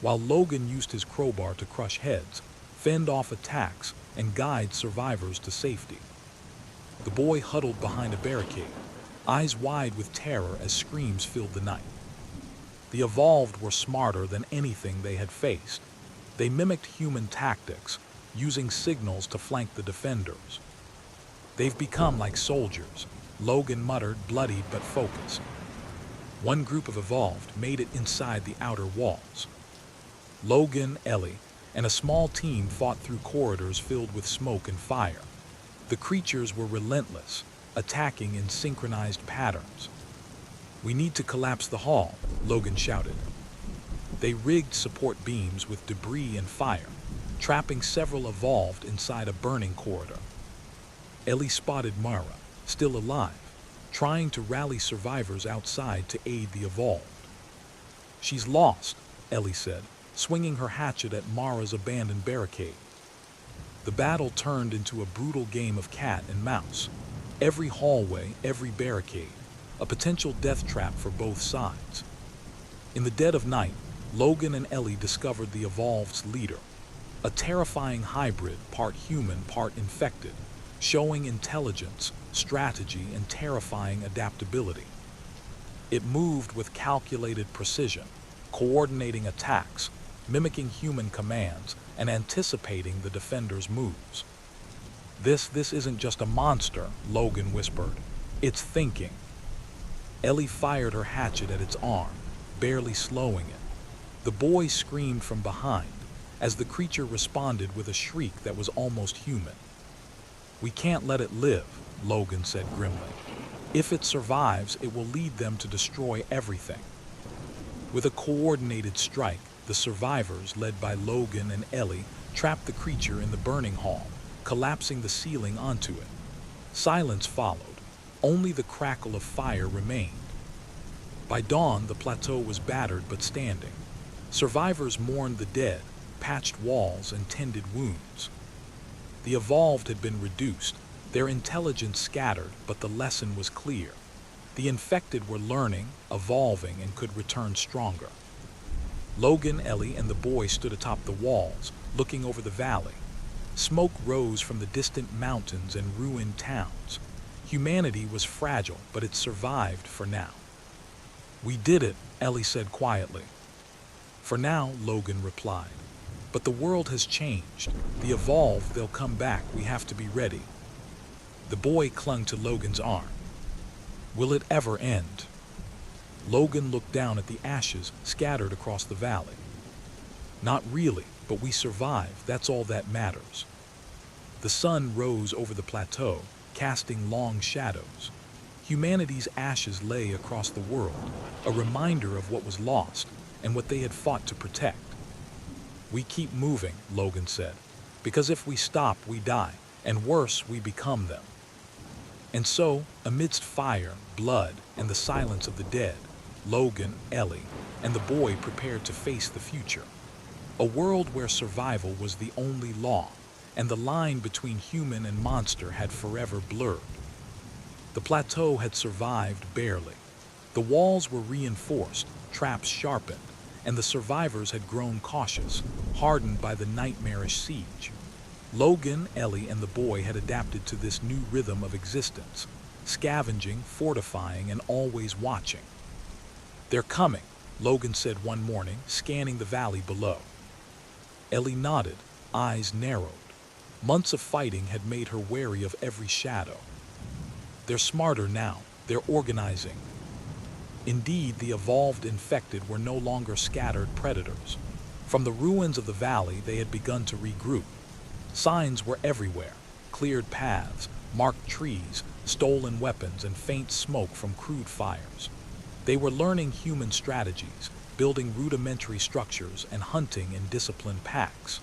while Logan used his crowbar to crush heads, fend off attacks, and guide survivors to safety. The boy huddled behind a barricade, eyes wide with terror as screams filled the night. The evolved were smarter than anything they had faced. They mimicked human tactics, using signals to flank the defenders. "They've become like soldiers," Logan muttered, bloodied but focused. One group of evolved made it inside the outer walls. Logan, Ellie, and a small team fought through corridors filled with smoke and fire. The creatures were relentless, attacking in synchronized patterns. "We need to collapse the hall," Logan shouted. They rigged support beams with debris and fire, trapping several evolved inside a burning corridor. Ellie spotted Mara, still alive, trying to rally survivors outside to aid the evolved. "She's lost," Ellie said, swinging her hatchet at Mara's abandoned barricade. The battle turned into a brutal game of cat and mouse. Every hallway, every barricade, a potential death trap for both sides. In the dead of night, Logan and Ellie discovered the evolved's leader, a terrifying hybrid, part human, part infected, showing intelligence, strategy, and terrifying adaptability. It moved with calculated precision, coordinating attacks, mimicking human commands, and anticipating the defenders' moves. This isn't just a monster," Logan whispered. "It's thinking." Ellie fired her hatchet at its arm, barely slowing it. The boy screamed from behind, as the creature responded with a shriek that was almost human. "We can't let it live," Logan said grimly. "If it survives, it will lead them to destroy everything." With a coordinated strike, the survivors, led by Logan and Ellie, trapped the creature in the burning hall, collapsing the ceiling onto it. Silence followed. Only the crackle of fire remained. By dawn, the plateau was battered but standing. Survivors mourned the dead, patched walls, and tended wounds. The evolved had been reduced, their intelligence scattered, but the lesson was clear. The infected were learning, evolving, and could return stronger. Logan, Ellie, and the boy stood atop the walls, looking over the valley. Smoke rose from the distant mountains and ruined towns. Humanity was fragile, but it survived for now. "We did it," Ellie said quietly. "For now," Logan replied. "But the world has changed. The evolved, they'll come back. We have to be ready." The boy clung to Logan's arm. "Will it ever end?" Logan looked down at the ashes scattered across the valley. "Not really, but we survived. That's all that matters." The sun rose over the plateau, casting long shadows. Humanity's ashes lay across the world, a reminder of what was lost and what they had fought to protect. "We keep moving," Logan said, "because if we stop, we die, and worse, we become them." And so, amidst fire, blood, and the silence of the dead, Logan, Ellie, and the boy prepared to face the future. A world where survival was the only law, and the line between human and monster had forever blurred. The plateau had survived barely. The walls were reinforced, traps sharpened, and the survivors had grown cautious, hardened by the nightmarish siege. Logan, Ellie, and the boy had adapted to this new rhythm of existence, scavenging, fortifying, and always watching. "They're coming," Logan said one morning, scanning the valley below. Ellie nodded, eyes narrowed. Months of fighting had made her wary of every shadow. "They're smarter now. They're organizing." Indeed, the evolved infected were no longer scattered predators. From the ruins of the valley, they had begun to regroup. Signs were everywhere: cleared paths, marked trees, stolen weapons, and faint smoke from crude fires. They were learning human strategies, building rudimentary structures, and hunting in disciplined packs.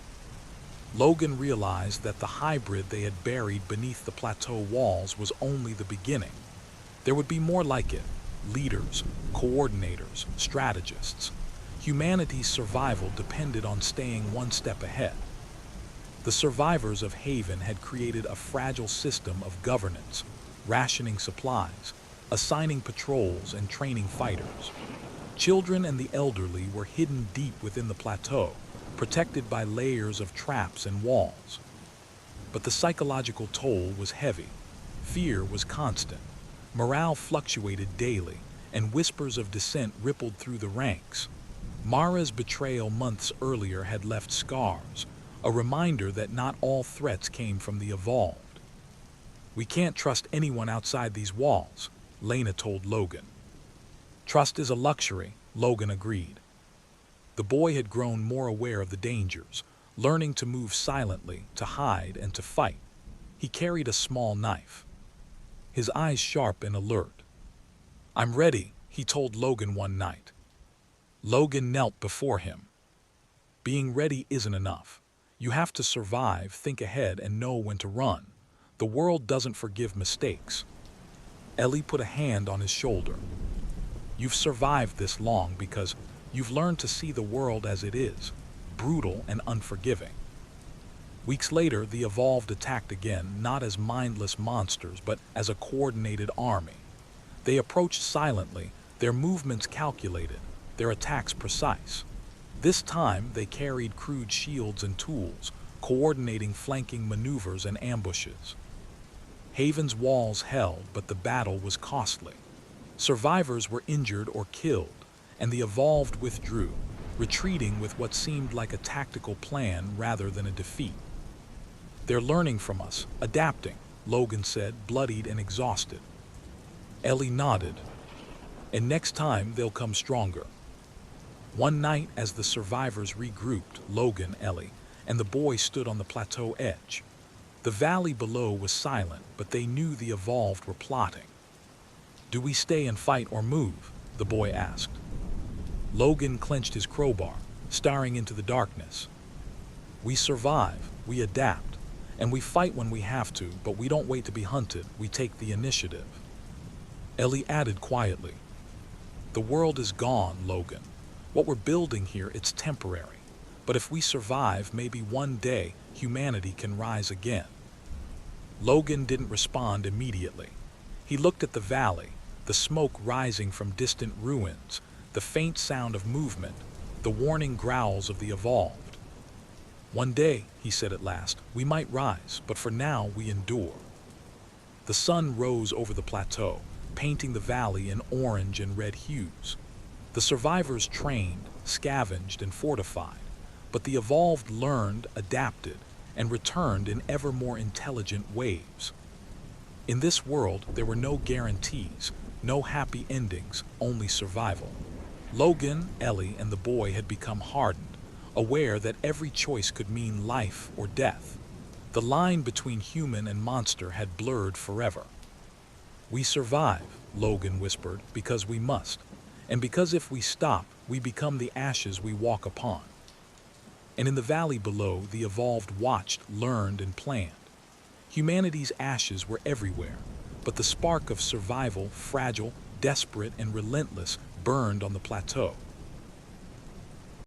Logan realized that the hybrid they had buried beneath the plateau walls was only the beginning. There would be more like it: leaders, coordinators, strategists. Humanity's survival depended on staying one step ahead. The survivors of Haven had created a fragile system of governance, rationing supplies, assigning patrols, and training fighters. Children and the elderly were hidden deep within the plateau, protected by layers of traps and walls. But the psychological toll was heavy. Fear was constant. Morale fluctuated daily, and whispers of dissent rippled through the ranks. Mara's betrayal months earlier had left scars, a reminder that not all threats came from the evolved. "We can't trust anyone outside these walls," Lena told Logan. "Trust is a luxury," Logan agreed. The boy had grown more aware of the dangers, learning to move silently, to hide, and to fight. He carried a small knife, his eyes sharp and alert. "I'm ready," he told Logan one night. Logan knelt before him. "Being ready isn't enough. You have to survive, think ahead, and know when to run. The world doesn't forgive mistakes." Ellie put a hand on his shoulder. "You've survived this long because you've learned to see the world as it is, brutal and unforgiving." Weeks later, the Evolved attacked again, not as mindless monsters, but as a coordinated army. They approached silently, their movements calculated, their attacks precise. This time, they carried crude shields and tools, coordinating flanking maneuvers and ambushes. Haven's walls held, but the battle was costly. Survivors were injured or killed, and the Evolved withdrew, retreating with what seemed like a tactical plan rather than a defeat. "They're learning from us, adapting," Logan said, bloodied and exhausted. Ellie nodded. "And next time they'll come stronger." One night, as the survivors regrouped, Logan, Ellie, and the boy stood on the plateau edge. The valley below was silent, but they knew the Evolved were plotting. "Do we stay and fight or move?" the boy asked. Logan clenched his crowbar, staring into the darkness. "We survive, we adapt, and we fight when we have to, but we don't wait to be hunted, we take the initiative." Ellie added quietly, "The world is gone, Logan. What we're building here, it's temporary. But if we survive, maybe one day humanity can rise again." Logan didn't respond immediately. He looked at the valley, the smoke rising from distant ruins, the faint sound of movement, the warning growls of the Evolved. "One day," he said at last, "we might rise, but for now we endure." The sun rose over the plateau, painting the valley in orange and red hues. The survivors trained, scavenged, and fortified, but the Evolved learned, adapted, and returned in ever more intelligent waves. In this world, there were no guarantees, no happy endings, only survival. Logan, Ellie, and the boy had become hardened, aware that every choice could mean life or death. The line between human and monster had blurred forever. "We survive," Logan whispered, "because we must. And because if we stop, we become the ashes we walk upon." And in the valley below, the Evolved watched, learned, and planned. Humanity's ashes were everywhere, but the spark of survival, fragile, desperate, and relentless, burned on the plateau.